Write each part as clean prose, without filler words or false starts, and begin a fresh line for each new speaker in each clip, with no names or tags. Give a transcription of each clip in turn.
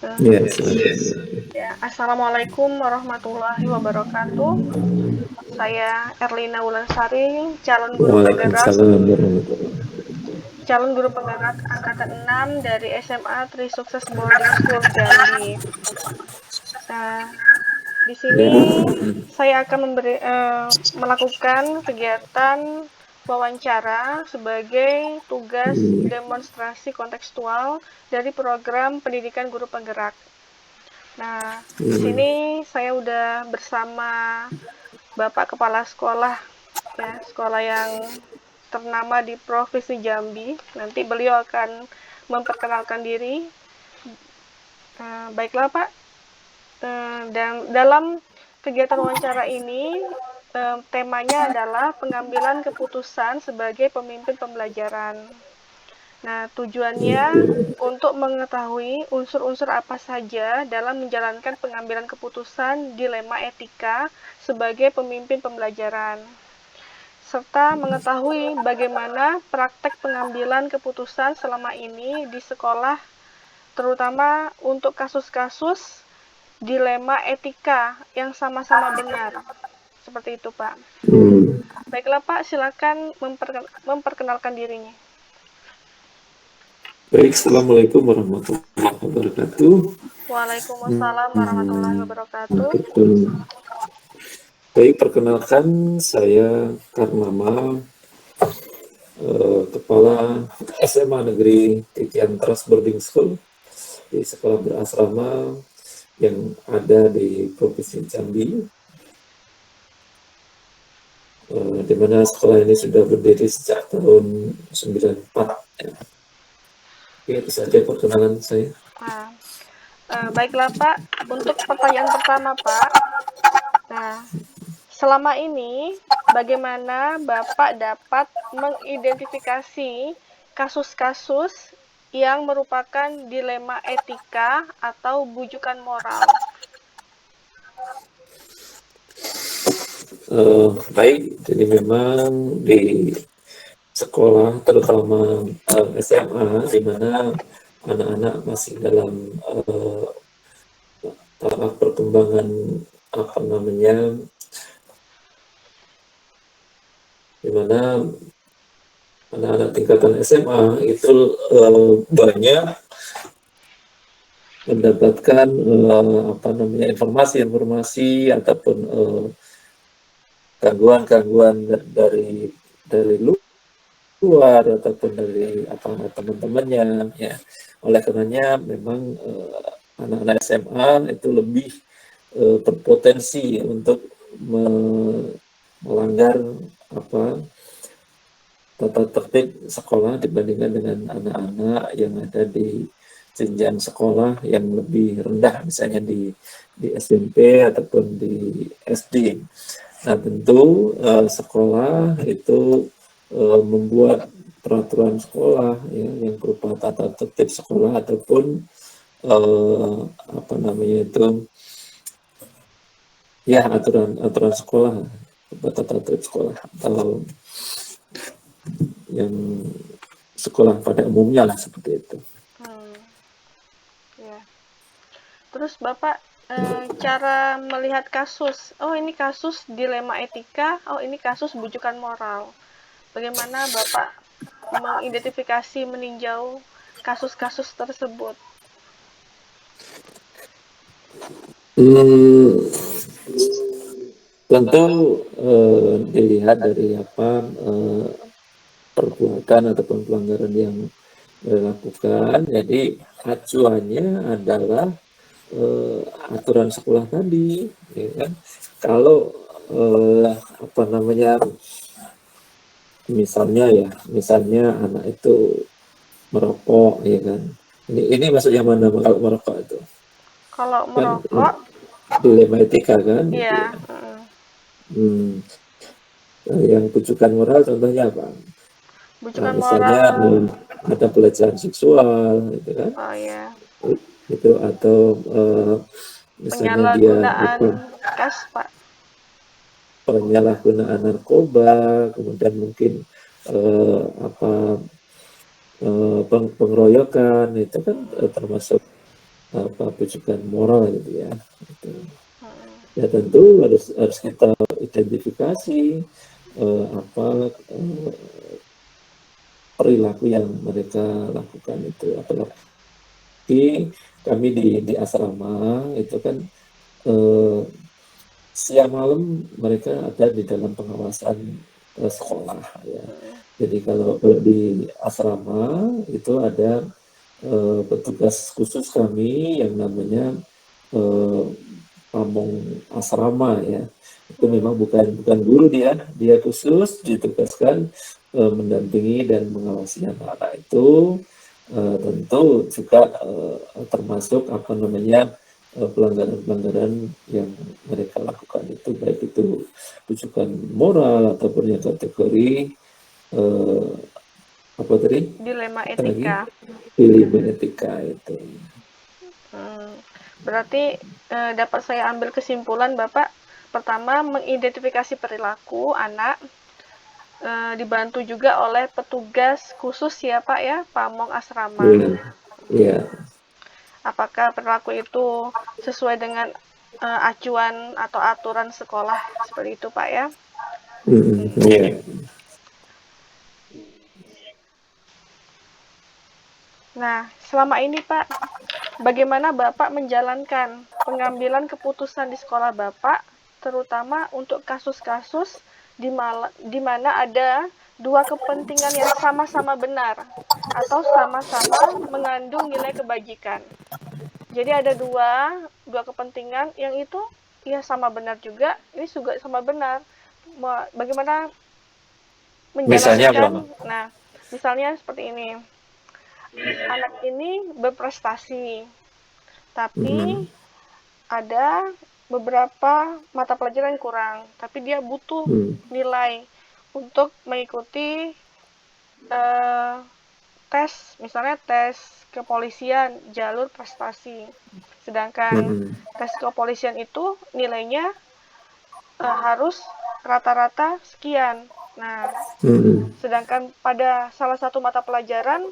Yes.
Ya, Assalamualaikum warahmatullahi wabarakatuh. Saya Erlina Wulansari,
Waalaikumsalam warahmatullahi.
calon guru penggerak angkatan 6 dari SMA Tri Sukses Boarding School Jambi. Nah, di sini
Ya.
saya akan melakukan kegiatan wawancara sebagai tugas demonstrasi kontekstual dari program pendidikan guru penggerak. Nah, di sini saya udah bersama Bapak Kepala Sekolah, ya, sekolah yang ternama di Provinsi Jambi. Nanti beliau akan memperkenalkan diri. Baiklah Pak, dan dalam kegiatan wawancara ini temanya adalah pengambilan keputusan sebagai pemimpin pembelajaran. Nah, tujuannya untuk mengetahui unsur-unsur apa saja dalam menjalankan pengambilan keputusan dilema etika sebagai pemimpin pembelajaran, serta mengetahui bagaimana praktek pengambilan keputusan selama ini di sekolah, terutama untuk kasus-kasus dilema etika yang sama-sama benar. Seperti itu, Pak. Baiklah, Pak, silakan memperkenalkan dirinya.
Baik, Assalamualaikum warahmatullahi wabarakatuh.
Waalaikumsalam warahmatullahi wabarakatuh.
Betul. Baik, perkenalkan saya Karnama, Kepala SMA Negeri Titian Trust Boarding School di sekolah berasrama yang ada di Provinsi Jambi, di mana sekolah ini sudah berdiri sejak tahun 94. Ya. Oke, itu saja perkenalan saya.
Baiklah Pak, untuk pertanyaan pertama Pak, nah selama ini bagaimana Bapak dapat mengidentifikasi kasus-kasus yang merupakan dilema etika atau bujukan moral?
Baik, jadi memang di sekolah, terutama SMA, di mana anak-anak masih dalam tahap perkembangan apa namanya, di mana anak-anak tingkatan SMA itu banyak mendapatkan apa namanya informasi ataupun gangguan-gangguan dari luar ataupun dari apa teman-temannya, ya. Oleh karenanya memang anak-anak SMA itu lebih berpotensi untuk melanggar apa tata tertib sekolah dibandingkan dengan anak-anak yang ada di jenjang sekolah yang lebih rendah, misalnya di SMP ataupun di SD. Nah, tentu sekolah itu membuat peraturan sekolah, ya, yang berupa tata tertib sekolah ataupun apa namanya itu, ya, aturan sekolah, tata tertib sekolah atau yang sekolah pada umumnya lah, seperti itu.
Ya. Terus Bapak cara melihat kasus, oh ini kasus dilema etika, oh ini kasus bujukan moral. Bagaimana Bapak mengidentifikasi, meninjau kasus-kasus tersebut?
Tentu dilihat dari apa perbuatan ataupun pelanggaran yang dilakukan. Jadi acuannya adalah aturan sekolah tadi, ya kan? Kalau apa namanya, misalnya anak itu merokok, ya kan? Ini maksudnya mana kalau merokok itu?
Kalau
Kan
merokok,
dilema etika kan? Gitu
ya.
ya. Yang bujukan moral contohnya apa? Nah,
Bujukan
misalnya
moral,
ada pelecehan seksual, gitu kan?
oh ya,
Itu atau misalnya dia
penyalahgunaan
apa,
kas Pak.
penyalahgunaan narkoba, kemudian mungkin apa pengeroyokan, itu kan termasuk pujukan moral gitu ya. Gitu.
Mm-mm.
Ya tentu harus kita identifikasi apa perilaku yang mereka lakukan itu. Apalagi kami di asrama itu kan eh, siang malam mereka ada di dalam pengawasan sekolah ya.
Mm-mm.
Jadi kalau di asrama itu ada petugas khusus kami yang namanya eh, pamong asrama ya. Itu memang bukan guru dia khusus ditugaskan mendampingi dan mengawasi anak-anak itu. Tentu juga termasuk apa namanya pelanggaran-pelanggaran yang mereka lakukan itu, baik itu rujukan moral ataupun yang kategori eh, apa tadi
Dilema
apa lagi
etika.
pilih etika itu.
Hmm, berarti dapat saya ambil kesimpulan Bapak, pertama mengidentifikasi perilaku anak, dibantu juga oleh petugas khusus ya Pak ya, pamong asrama.
Iya, iya.
Apakah perilaku itu sesuai dengan acuan atau aturan sekolah seperti itu Pak ya?
Iya.
Nah, selama ini Pak, bagaimana Bapak menjalankan pengambilan keputusan di sekolah Bapak, terutama untuk kasus-kasus di mana ada dua kepentingan yang sama-sama benar atau sama-sama mengandung nilai kebajikan. Jadi ada dua kepentingan yang itu ya sama benar juga, ini juga sama benar. Bagaimana
Misalnya
menjalankan?
berapa?
Nah, misalnya seperti ini. Anak ini berprestasi, tapi
Mm-mm.
ada beberapa mata pelajaran yang kurang, tapi dia butuh
Mm.
nilai untuk mengikuti eh, tes, misalnya tes kepolisian jalur prestasi. Sedangkan
Mm-mm.
tes kepolisian itu nilainya harus rata-rata sekian. Nah,
Mm-mm.
sedangkan pada salah satu mata pelajaran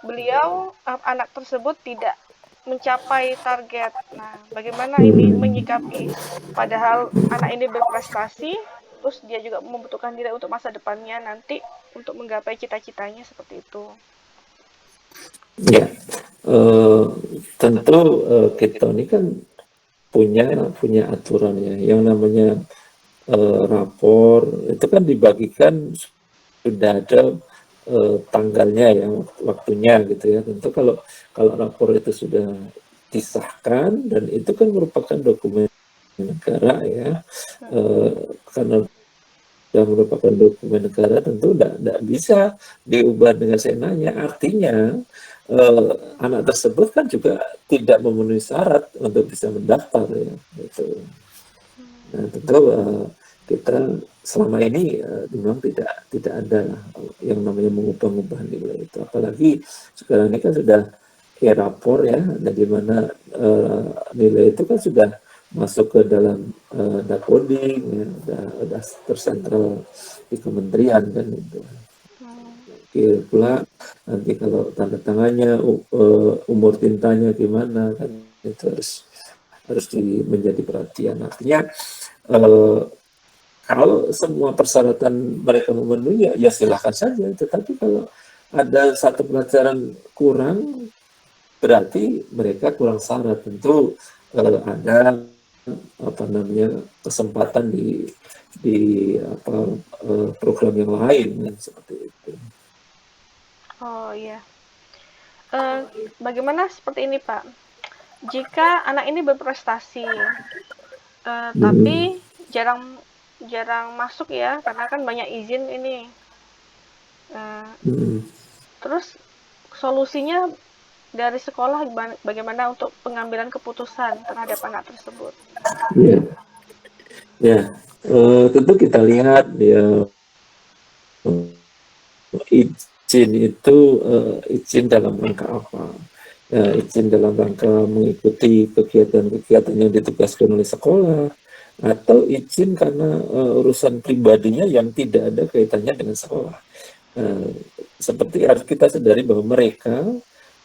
beliau anak tersebut tidak mencapai target. Nah, bagaimana ini
Mm-mm.
menyikapi? Padahal anak ini berprestasi, terus dia juga membutuhkan nilai untuk masa depannya nanti untuk menggapai cita-citanya seperti itu.
Ya, eh, tentu kita ini kan punya aturan ya, yang namanya rapor itu kan dibagikan sudah ada tanggalnya ya, waktunya gitu ya. Tentu kalau kalau rapor itu sudah disahkan dan itu kan merupakan dokumen negara ya, eh, karena sudah merupakan dokumen negara tentu tidak bisa diubah dengan senanya. Artinya anak tersebut kan juga tidak memenuhi syarat untuk bisa mendaftar ya. Gitu. Nah, tentu kita selama ini memang tidak ada yang namanya mengubah-ubah nilai itu. Apalagi sekarang ini kan sudah rapor ya, dan di mana nilai itu kan sudah masuk ke dalam dakoding, ya, udah tersentral di kementerian kan itu. Kira pula nanti kalau tanda tangannya, umur tintanya gimana kan itu harus menjadi perhatian. Artinya kalau semua persyaratan mereka memenuhi ya silahkan saja. Tetapi kalau ada satu pelajaran kurang berarti mereka kurang syarat. Tentu ada apa namanya kesempatan di apa program yang lain kan, seperti itu.
Oh iya. Bagaimana seperti ini Pak? Jika anak ini berprestasi, tapi
Hmm.
jarang jarang masuk ya, karena kan banyak izin ini. Eh,
Hmm.
Terus solusinya dari sekolah bagaimana untuk pengambilan keputusan terhadap anak tersebut?
Ya, ya. Tentu kita lihat ya, izin itu izin dalam rangka apa? Ya, izin dalam rangka mengikuti kegiatan-kegiatan yang ditugaskan oleh sekolah, atau izin karena urusan pribadinya yang tidak ada kaitannya dengan sekolah. Seperti harus kita sadari bahwa mereka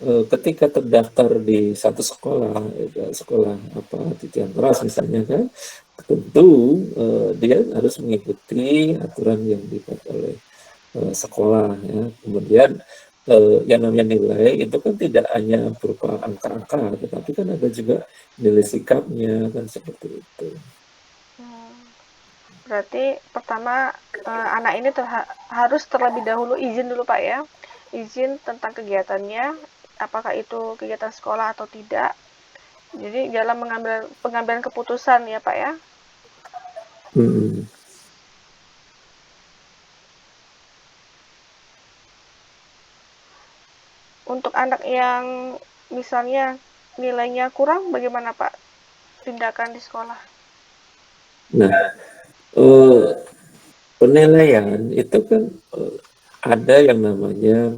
ketika terdaftar di satu sekolah, sekolah apa titian kelas misalnya kan, tentu dia harus mengikuti aturan yang dibuat oleh sekolah ya. Kemudian yang namanya nilai itu kan tidak hanya berupa angka-angka, tetapi kan ada juga nilai sikapnya kan seperti itu.
Hmm, berarti pertama anak ini harus terlebih dahulu izin dulu Pak ya. Izin tentang kegiatannya, apakah itu kegiatan sekolah atau tidak. Jadi dalam pengambilan keputusan ya Pak ya.
Hmm.
Untuk anak yang misalnya nilainya kurang, bagaimana Pak tindakan di sekolah?
Nah, eh, penilaian itu kan ada yang namanya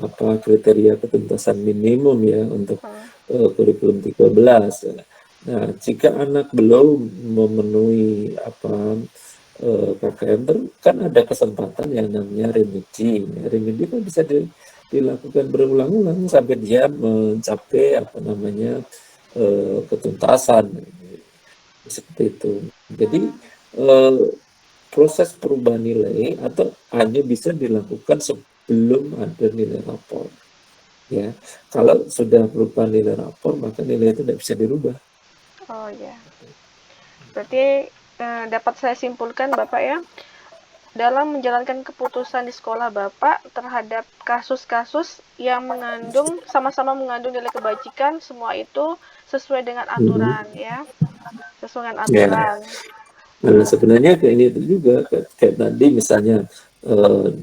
apa kriteria ketuntasan minimum ya untuk
Hmm.
kurikulum 13. Nah, jika anak belum memenuhi apa KKM kan ada kesempatan yang namanya remedi. Remedi kan bisa dilakukan berulang-ulang sampai dia mencapai apa namanya ketuntasan seperti itu. Jadi
Hmm.
eh, proses perubahan nilai atau hanya bisa dilakukan sebelum ada nilai rapor. Ya, kalau sudah berupa nilai rapor maka nilai itu tidak bisa dirubah.
Oh ya, berarti dapat saya simpulkan Bapak ya, dalam menjalankan keputusan di sekolah Bapak terhadap kasus-kasus yang sama-sama mengandung nilai kebajikan, semua itu sesuai dengan aturan ya, sesuai dengan
Ya,
aturan.
nah, sebenarnya kayak ini itu juga kayak tadi misalnya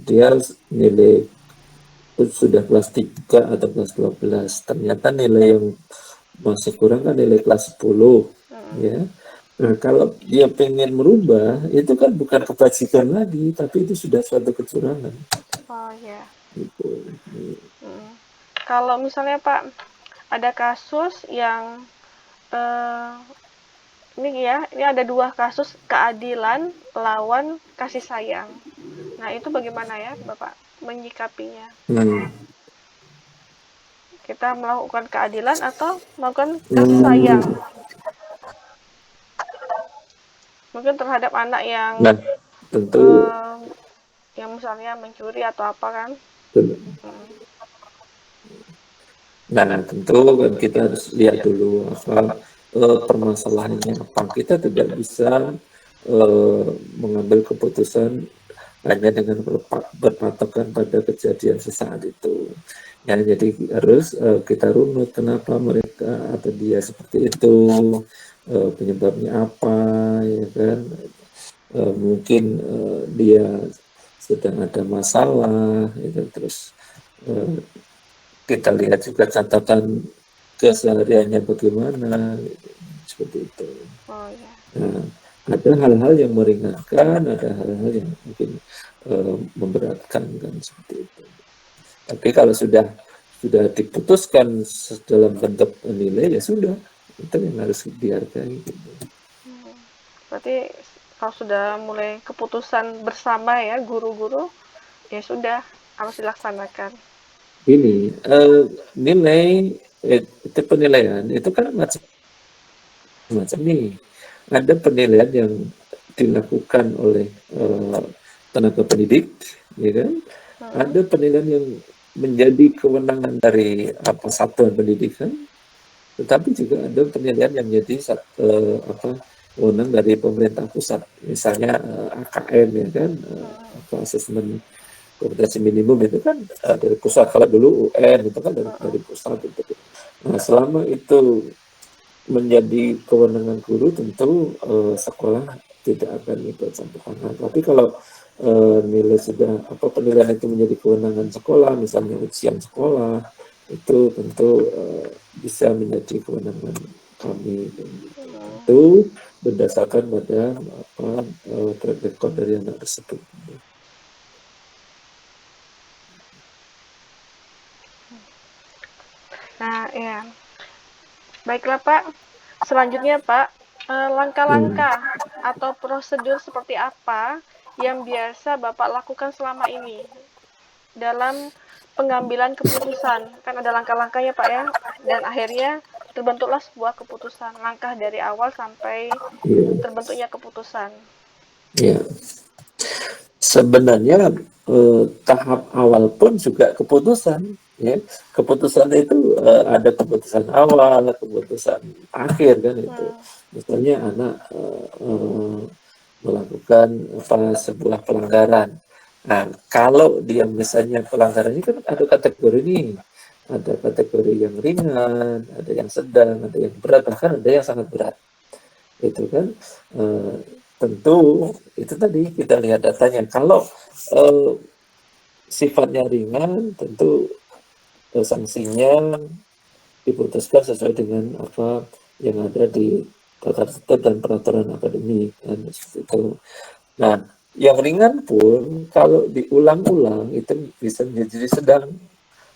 dia nilai sudah kelas 3 atau kelas 12 ternyata nilai yang masih kurang kan nilai kelas 10
Hmm.
ya. Nah, kalau dia pengen merubah itu kan bukan kebajikan lagi tapi itu sudah suatu kecurangan
Oh ya.
gitu.
Hmm. Kalau misalnya Pak ada kasus yang eh, ini ada dua kasus keadilan lawan kasih sayang. Nah, itu bagaimana ya, Bapak menyikapinya?
Hmm.
Kita melakukan keadilan atau melakukan kasih sayang?
Hmm.
Mungkin terhadap anak yang
Nah, tentu
eh, yang misalnya mencuri atau apa kan? Hmm.
tentu kan kita harus lihat dulu apa permasalahannya apa. Kita tidak bisa mengambil keputusan hanya dengan berpatokan pada kejadian sesaat itu. Ya, jadi harus kita runut kenapa mereka atau dia seperti itu, penyebabnya apa, ya kan? Mungkin dia sedang ada masalah, itu terus eh, kita lihat juga catatan kesehariannya bagaimana, gitu. Seperti itu.
Oh ya.
Nah, ada hal-hal yang meringankan, ada hal-hal yang mungkin memberatkan kan seperti itu. Tapi kalau sudah diputuskan dalam bentuk nilai ya sudah itu yang harus dihargai. Gitu.
Hmm. Berarti kalau sudah mulai keputusan bersama ya guru-guru, ya sudah harus dilaksanakan.
Ini nilai itu penilaian itu kan macam-macam nih. Ada penilaian yang dilakukan oleh tenaga pendidik, ya kan?
Hmm.
Ada penilaian yang menjadi kewenangan dari apa satuan pendidikan, tetapi juga ada penilaian yang menjadi apa wewenang dari pemerintah pusat, misalnya AKM ya kan,
Hmm.
apa asesmen kompetensi minimum itu kan dari pusat. Kalau dulu UN itu kan dari
Hmm.
pusat itu. Nah, selama itu menjadi kewenangan guru tentu sekolah tidak akan ikut campur tangan. Tapi kalau nilai sudah apa penilaian itu menjadi kewenangan sekolah, misalnya ujian sekolah, itu tentu bisa menjadi kewenangan kami. Gitu.
Hmm.
Tentu berdasarkan pada apa track record dari anak tersebut.
Nah, ya. Baiklah, Pak. Selanjutnya, Pak,
Hmm.
langkah-langkah atau prosedur seperti apa yang biasa Bapak lakukan selama ini? dalam pengambilan keputusan. Kan ada langkah-langkahnya Pak ya, dan akhirnya terbentuklah sebuah keputusan, langkah dari awal sampai
Iya,
terbentuknya keputusan.
iya. Sebenarnya tahap awal pun juga keputusan, ya. Keputusan itu ada keputusan awal, keputusan akhir kan itu.
Hmm.
Misalnya anak melakukan sebuah pelanggaran. Nah, kalau dia misalnya pelanggaran ini kan ada kategori ini, ada kategori yang ringan, ada yang sedang, ada yang berat, bahkan ada yang sangat berat. Itu kan eh, tentu itu tadi kita lihat datanya. Kalau sifatnya ringan, tentu sanksinya diputuskan sesuai dengan apa yang ada di tata tertib dan peraturan akademik kan seperti itu. Nah, yang ringan pun kalau diulang-ulang itu bisa menjadi sedang.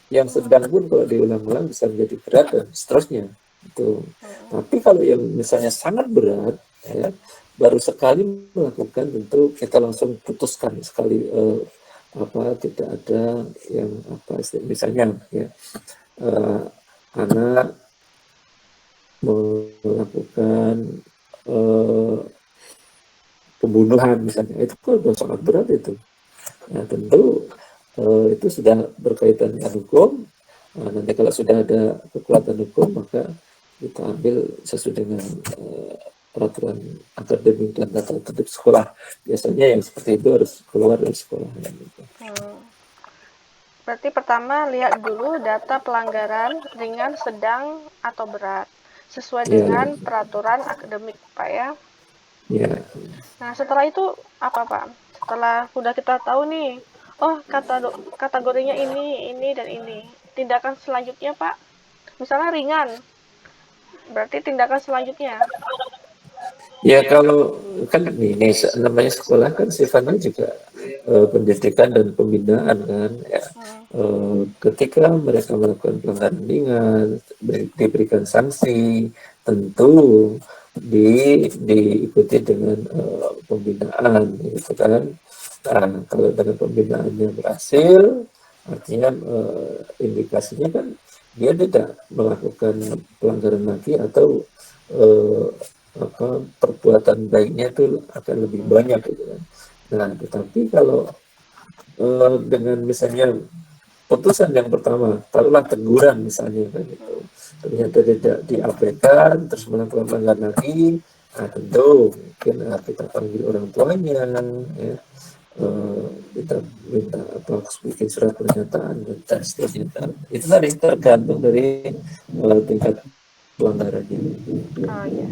Yang sedang pun kalau diulang-ulang bisa menjadi berat dan seterusnya. Itu. Tapi kalau yang misalnya sangat berat, ya, baru sekali melakukan tentu kita langsung putuskan sekali apa tidak ada yang apa misalnya ya anak melakukan eh, pembunuhan misalnya itu kan sudah sangat berat itu. Nah, tentu itu sudah berkaitan dengan hukum. Nah, nanti kalau sudah ada kekuatan hukum maka kita ambil sesuai dengan peraturan akademik dan tata tertib sekolah. Biasanya yang seperti itu harus keluar dari sekolah. Gitu.
Berarti pertama lihat dulu data pelanggaran ringan, sedang, atau berat sesuai
Ya,
dengan peraturan akademik Pak ya.
ya,
Nah setelah itu apa Pak? Setelah sudah kita tahu nih, oh kategorinya ini dan ini. Tindakan selanjutnya Pak, misalnya ringan, berarti tindakan selanjutnya.
ya kalau kan ini namanya sekolah kan sifatnya juga pendidikan dan pembinaan kan. Ya. Ketika mereka melakukan pelanggaran ringan, diberikan sanksi, tentu diikuti dengan pembinaan, gitu kan. Nah, kalau dengan pembinaannya berhasil, artinya indikasinya kan dia tidak melakukan pelanggaran lagi atau eh, apa perbuatan baiknya itu akan lebih banyak gitu kan. Nah, tetapi kalau dengan misalnya putusan yang pertama, taruhlah teguran misalnya kan itu, ternyata tidak diabaikan, terus melakukan pelanggaran lagi, nah tentu mungkin kita panggil orang tuanya, ya, kita minta apa bikin surat pernyataan dan seterusnya. Itu tadi tergantung dari tingkat pelanggarannya.
Oh iya.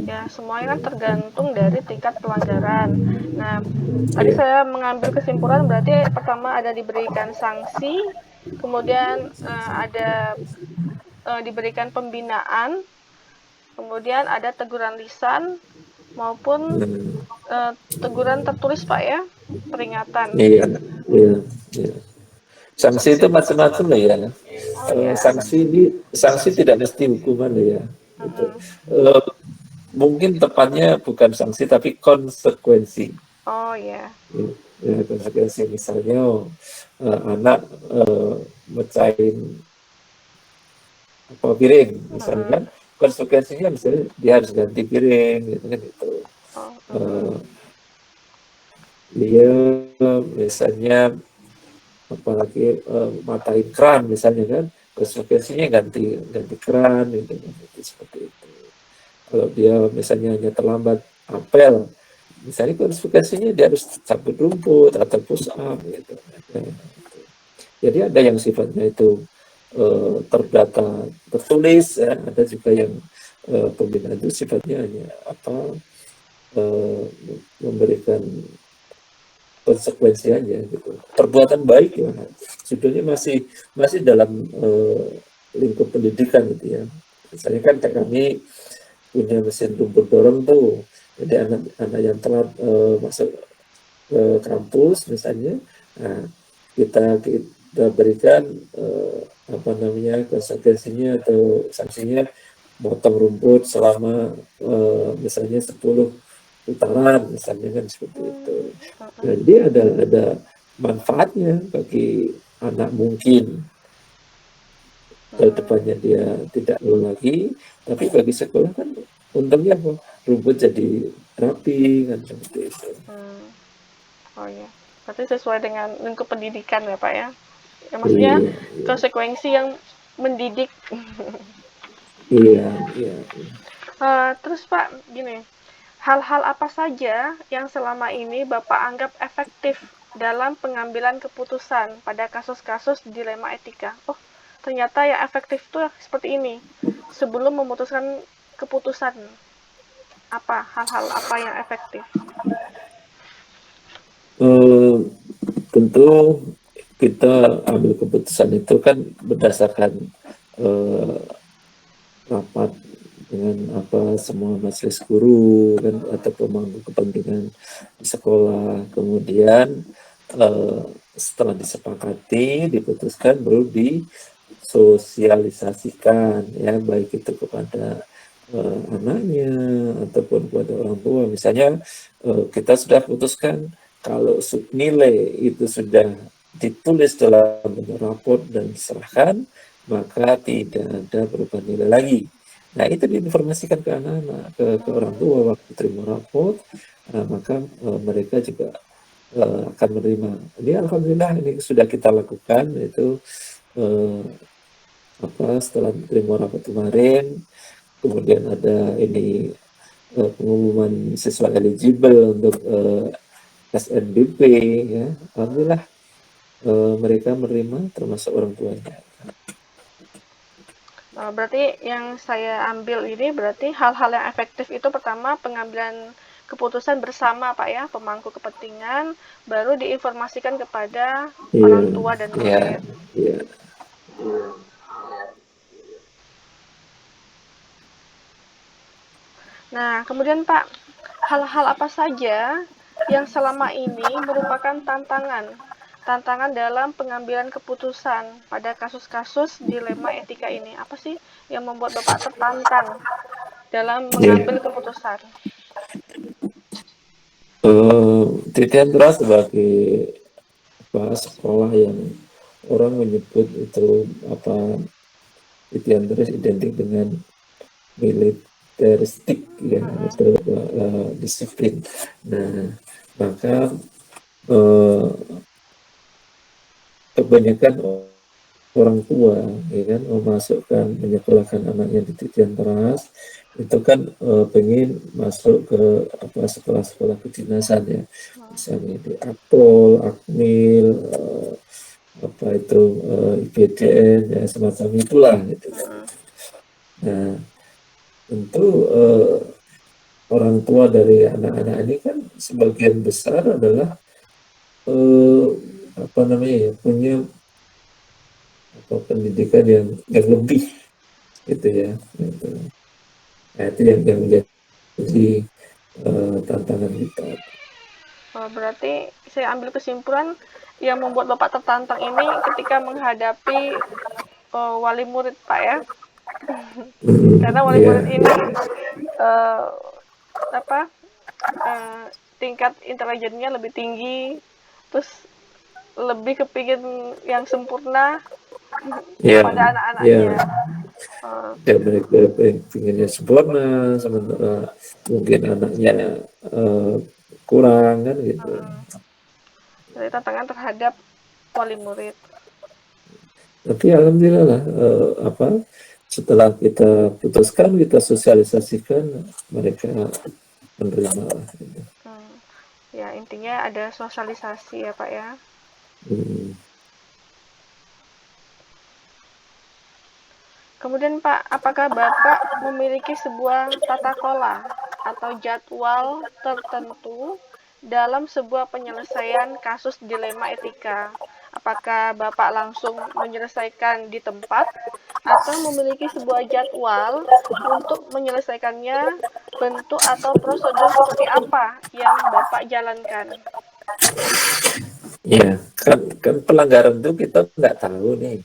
Ya, semuanya kan tergantung dari tingkat pelanggaran. Nah, tadi
Iya.
saya mengambil kesimpulan berarti pertama ada diberikan sanksi, kemudian ada diberikan pembinaan, kemudian ada teguran lisan maupun
Hmm.
teguran tertulis Pak ya, peringatan.
Iya, iya, iya. Sanksi itu macam-macam lah ya.
Oh ya.
Sanksi tidak mesti hukuman ya. Itu
Mm-mm.
mungkin tepatnya bukan sanksi tapi konsekuensi.
Oh ya.
Ya, konsekuensi misalnya anak mecahin apa piring misalnya
Mm-mm.
kan konsekuensinya misalnya dia harus ganti piring gitu kan itu.
Oh,
Eh, dia misalnya apalagi matain keran misalnya kan konsekuensinya ganti ganti keran gitu, gitu seperti itu. Kalau dia misalnya hanya terlambat apel misalnya konsekuensinya dia harus cabut rumput atau push up gitu. Jadi ada yang sifatnya itu terdata tertulis ya, ada juga yang pembinaan itu sifatnya hanya apa memberikan konsekuensi aja gitu. Perbuatan baik ya, sebetulnya masih dalam lingkup pendidikan gitu ya. Misalnya kan kayak kami punya mesin rumput dorong tuh, jadi anak-anak yang telat masuk ke kampus misalnya, nah, kita berikan apa namanya konsekuensinya atau sanksinya motong rumput selama misalnya 10 putaran misalnya kan seperti itu. Jadi ada manfaatnya bagi anak mungkin ke depannya dia tidak perlu lagi, tapi bagi sekolah kan untungnya apa? Rumput jadi rapi kan seperti itu.
Oh ya, berarti sesuai dengan lingkup pendidikan ya Pak ya? Ya maksudnya
Iya, iya,
konsekuensi yang mendidik.
iya, iya.
Terus Pak, gini, hal-hal apa saja yang selama ini Bapak anggap efektif dalam pengambilan keputusan pada kasus-kasus dilema etika? Oh, ternyata yang efektif itu seperti ini. Sebelum memutuskan keputusan, apa hal-hal apa yang efektif?
Eh, tentu kita ambil keputusan itu kan berdasarkan eh, rapat dengan apa semua majelis guru kan atau pemangku kepentingan di sekolah, kemudian eh, setelah disepakati diputuskan baru disosialisasikan ya, baik itu kepada anaknya ataupun kepada orang tua. Misalnya kita sudah putuskan kalau nilai itu sudah ditulis dalam bentuk raport dan diserahkan, maka tidak ada perubahan nilai lagi. Nah, itu diinformasikan ke anak-anak, ke orang tua waktu terima raport, maka mereka juga akan menerima. Ini alhamdulillah ini sudah kita lakukan, itu setelah terima raport kemarin, kemudian ada ini pengumuman siswa eligible untuk SNBP ya, alhamdulillah mereka menerima termasuk orang tuanya.
Berarti yang saya ambil ini berarti hal-hal yang efektif itu pertama pengambilan keputusan bersama Pak ya, pemangku kepentingan, baru diinformasikan kepada
Iya,
orang tua dan
iya,
murid.
iya.
Nah, kemudian Pak, hal-hal apa saja yang selama ini merupakan tantangan? Tantangan dalam pengambilan keputusan pada kasus-kasus dilema etika ini. Apa sih yang membuat Bapak tertantang dalam
Iya.
mengambil keputusan?
Titian Teras sebagai sekolah yang orang menyebut itu apa, Titian Teras identik dengan militeristik ya, atau disiplin. Nah, maka eh, kebanyakan orang tua ya kan memasukkan menyekolahkan anaknya di Titian Teras itu kan pengen masuk ke apa sekolah-sekolah kedinasan ya, misalnya di Akpol, Akmil, apa itu IPDN ya, semacam itulah gitu kan. Nah, tentu orang tua dari anak-anak ini kan sebagian besar adalah eh, apa namanya ya, punya apa pendidikan yang lebih gitu ya. Gitu. Nah, itu yang menjadi tantangan kita.
Berarti saya ambil kesimpulan yang membuat Bapak tertantang ini ketika menghadapi wali murid Pak ya. Karena wali
Ya,
murid ini uh, apa tingkat intelijennya lebih tinggi, terus lebih kepingin yang sempurna
ya,
pada anak-anaknya.
ya. Dan mereka pengennya sempurna, sementara mungkin anaknya kurang kan gitu.
Jadi tantangan terhadap wali murid.
Tapi alhamdulillah lah, apa setelah kita putuskan, kita sosialisasikan, mereka menerima lah. Gitu.
Ya intinya ada sosialisasi ya Pak ya.
Hmm.
Kemudian Pak, apakah Bapak memiliki sebuah tata kelola atau jadwal tertentu dalam sebuah penyelesaian kasus dilema etika? Apakah Bapak langsung menyelesaikan di tempat atau memiliki sebuah jadwal untuk menyelesaikannya, bentuk atau prosedur seperti apa yang Bapak jalankan?
Ya, kan pelanggaran itu kita nggak tahu nih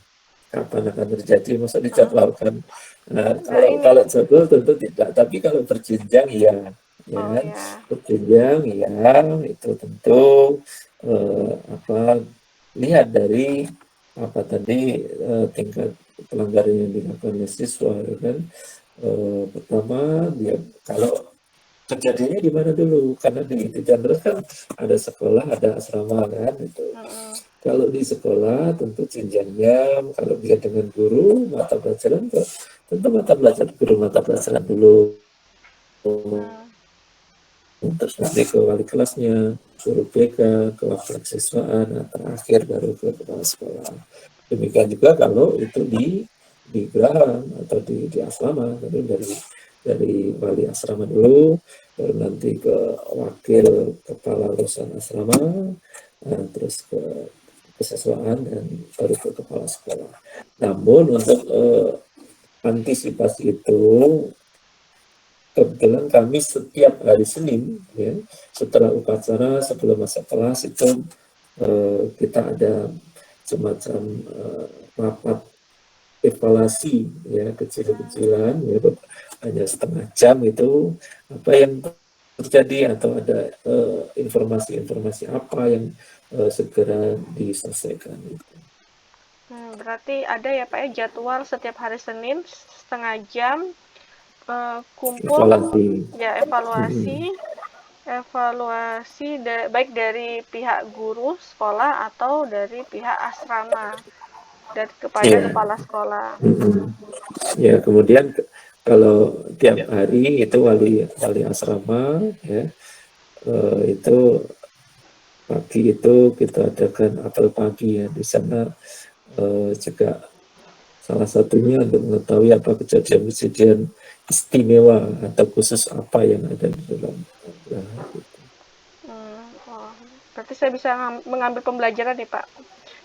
kapan akan terjadi, masa dijadwalkan. Nah,
Nah ini,
kalau jadwal tentu tidak, tapi kalau berjenjang ya, ya
oh
kan,
ya,
berjenjang ya itu tentu lihat dari apa tadi tingkat pelanggaran yang dilakukan oleh siswa, ya kan. Pertama dia kalau kejadiannya di mana dulu, karena di Chandra kan ada sekolah, ada asrama kan itu. Kalau di sekolah tentu jenjangnya, kalau dia dengan guru mata pelajaran tentu mata pelajaran guru mata pelajaran dulu, terus nanti ke wali kelasnya, guru BK, ke wakil kesiswaan, nah, terakhir baru ke kepala sekolah. Demikian juga kalau itu di geraha atau di asrama, jadi dari wali asrama dulu, baru nanti ke wakil kepala urusan asrama, terus ke kesiswaan, dan baru ke kepala sekolah. Namun untuk antisipasi itu, kebetulan kami setiap hari Senin, ya, setelah upacara, sebelum masuk kelas itu kita ada semacam rapat evaluasi, ya, kecil-kecilan, ya, hanya setengah jam itu apa yang terjadi, atau ada informasi-informasi apa yang segera diselesaikan.
Berarti ada ya Pak ya jadwal setiap hari Senin setengah jam kumpul evaluasi baik dari pihak guru sekolah atau dari pihak asrama dan kepada kepala sekolah.
Ya, kemudian kalau tiap hari itu wali asrama, ya, itu pagi itu kita adakan apel pagi, ya, di sana juga salah satunya untuk mengetahui apa kejadian-kejadian istimewa atau khusus apa yang ada di dalam geraha itu.
Berarti saya bisa mengambil pembelajaran nih Pak.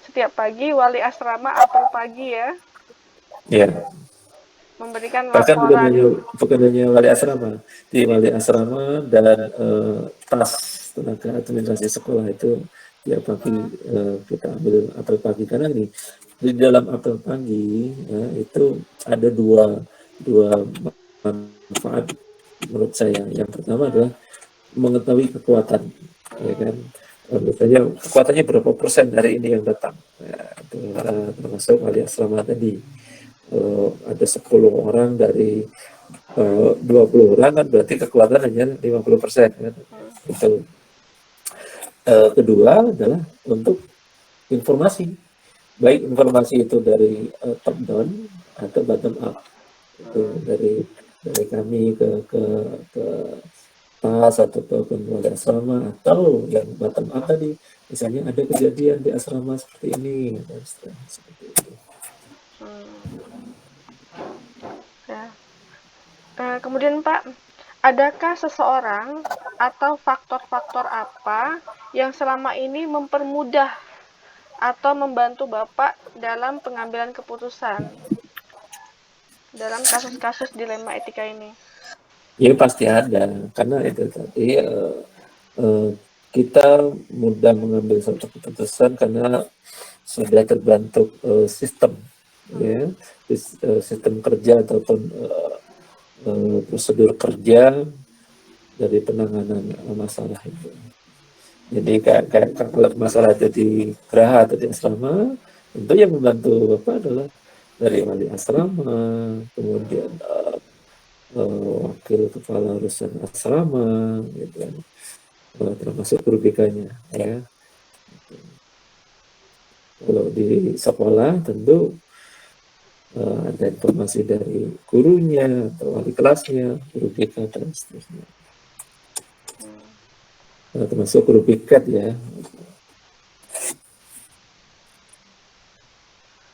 Setiap pagi wali asrama apel pagi ya.
Ya.
Memberikan
Bahkan
laporan.
bukan hanya wali asrama, di wali asrama dan tas tenaga administrasi sekolah itu tiap pagi kita ambil apel pagi, karena nih di dalam apel pagi, ya, itu ada dua manfaat menurut saya. Yang pertama adalah mengetahui kekuatan, ya kan. Misalnya kekuatannya berapa persen dari ini yang datang, ya, itu, termasuk wali asrama tadi. Ada 10 orang dari 20 orang kan berarti kekuatan hanya 50%, kan. Itu. Kedua adalah untuk informasi, baik informasi itu dari top down atau bottom up, itu dari kami ke TAS atau ke wali asrama, atau yang bottom up tadi, misalnya ada kejadian di asrama seperti ini, dan seperti itu.
Kemudian Pak, adakah seseorang atau faktor-faktor apa yang selama ini mempermudah atau membantu Bapak dalam pengambilan keputusan dalam kasus-kasus dilema etika ini?
Ya pasti ada, karena itu tadi kita mudah mengambil suatu keputusan karena sudah terbentuk sistem, ya, sistem kerja ataupun prosedur kerja dari penanganan masalah itu. Jadi kayak kalau masalah itu di geraha atau di asrama, tentu yang membantu Bapak adalah dari wali asrama, kemudian wakil kepala urusan asrama, gitu kan, termasuk guru BK-nya, ya. Kalau di sekolah tentu ada informasi dari gurunya atau wali kelasnya, guru BK dan seterusnya. Termasuk guru piket, ya.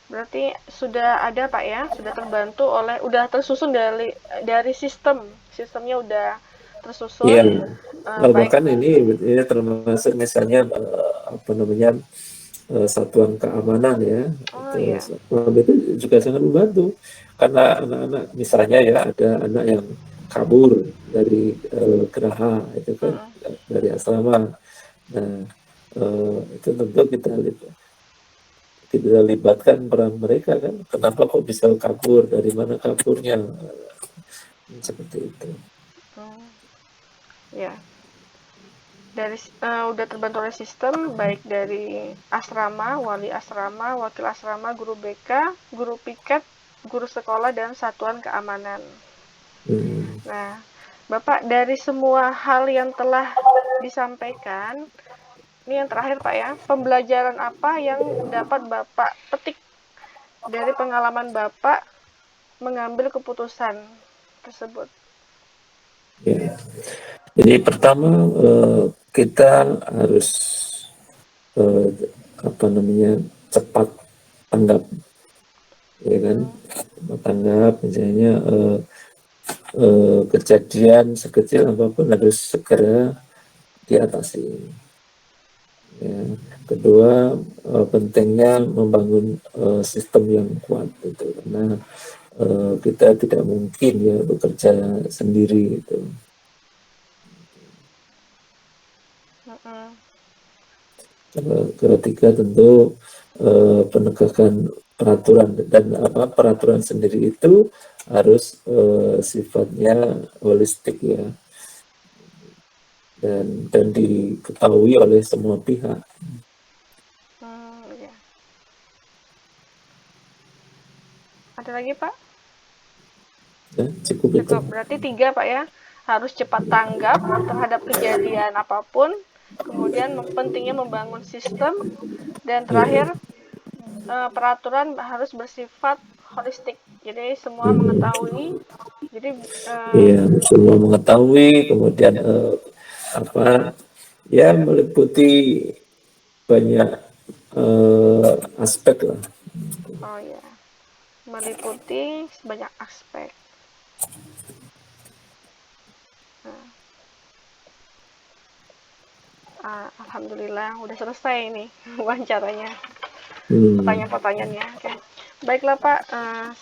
Berarti sudah ada Pak ya, sudah terbantu udah tersusun dari sistemnya udah tersusun.
Iya.
Baik.
Bahkan ini termasuk misalnya satuan keamanan, ya.
Iya.
Itu juga sangat membantu, karena anak-anak misalnya, ya, ada anak yang kabur dari geraha itu kan, dari asrama. Nah, itu tentu kita libatkan peran mereka, kan, kenapa kok bisa kabur, dari mana kaburnya, seperti itu.
Ya. udah terbantu oleh sistem, baik dari asrama, wali asrama, wakil asrama, guru BK, guru piket, guru sekolah, dan satuan keamanan. Nah, Bapak, dari semua hal yang telah disampaikan, ini yang terakhir Pak ya, pembelajaran apa yang dapat Bapak petik dari pengalaman Bapak mengambil keputusan tersebut?
Ya. Jadi pertama kita harus eh, cepat tanggap, ya kan? Cepat tanggap, misalnya kejadian sekecil apapun harus segera diatasi. Ya. Kedua, pentingnya membangun sistem yang kuat itu, karena kita tidak mungkin ya bekerja sendiri gitu. Ketiga tentu penegakan peraturan, dan peraturan sendiri itu harus sifatnya holistik ya, dan diketahui oleh semua pihak.
Ya. Ada lagi Pak?
Ya, cukup itu.
Berarti 3 Pak ya, harus cepat tanggap terhadap kejadian apapun, kemudian pentingnya membangun sistem, dan terakhir peraturan harus bersifat holistik, jadi semua mengetahui. Jadi
Iya, semua mengetahui, kemudian ya meliputi banyak aspek lah.
oh ya, meliputi banyak aspek. Alhamdulillah udah selesai ini wawancaranya, pertanyaan-pertanyaannya. Oke. Baiklah Pak,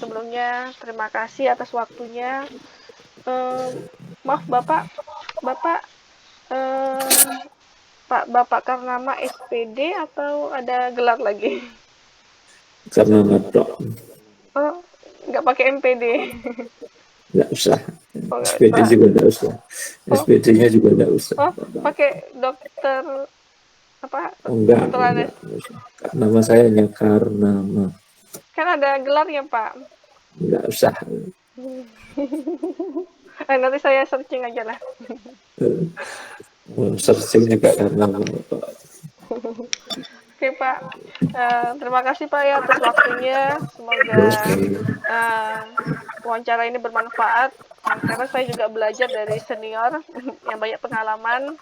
sebelumnya terima kasih atas waktunya. Maaf Bapak Bapak Karnama SPD atau ada gelar lagi?
Karena matok.
Oh, nggak pakai MPD.
Nggak usah.
Oh,
SPD juga nggak usah. SPD-nya juga nggak usah.
Oh, pakai dokter apa?
Enggak
Dokter
usah. Nama saya hanya Karnama.
Kan ada gelarnya Pak.
Nggak usah.
Nanti saya searching aja lah.
Searching juga Karnama.
Oke Pak, terima kasih Pak ya atas waktunya. Semoga wawancara ini bermanfaat, karena saya juga belajar dari senior yang banyak pengalaman.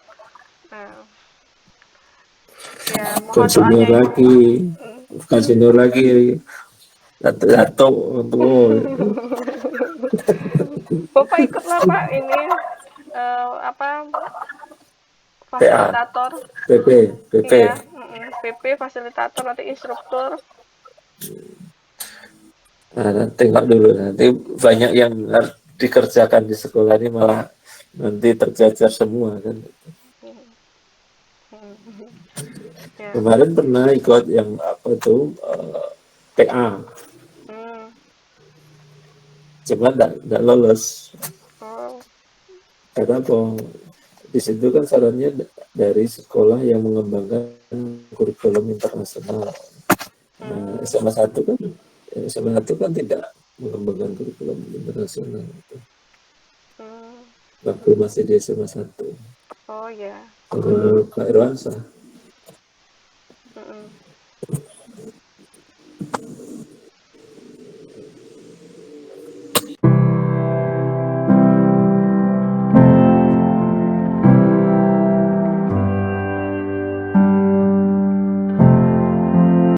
Ya, mohon doanya.
Bukan senior lagi, Dato.
Bapak ikutlah Pak ini fasilitator.
PP.
Iya, PP fasilitator atau instruktur.
Nah, tengok dulu, nanti banyak yang dikerjakan di sekolah ini malah nanti terjajar semua kan. Kemarin pernah ikut yang PA, cuma tidak lolos. Karena di situ kan sarannya dari sekolah yang mengembangkan kurikulum internasional. Nah, SMA 1 kan tidak mengembangkan kurikulum internasional. Waktu masih di SMA 1.
Oh ya.
Pak Irwansyah.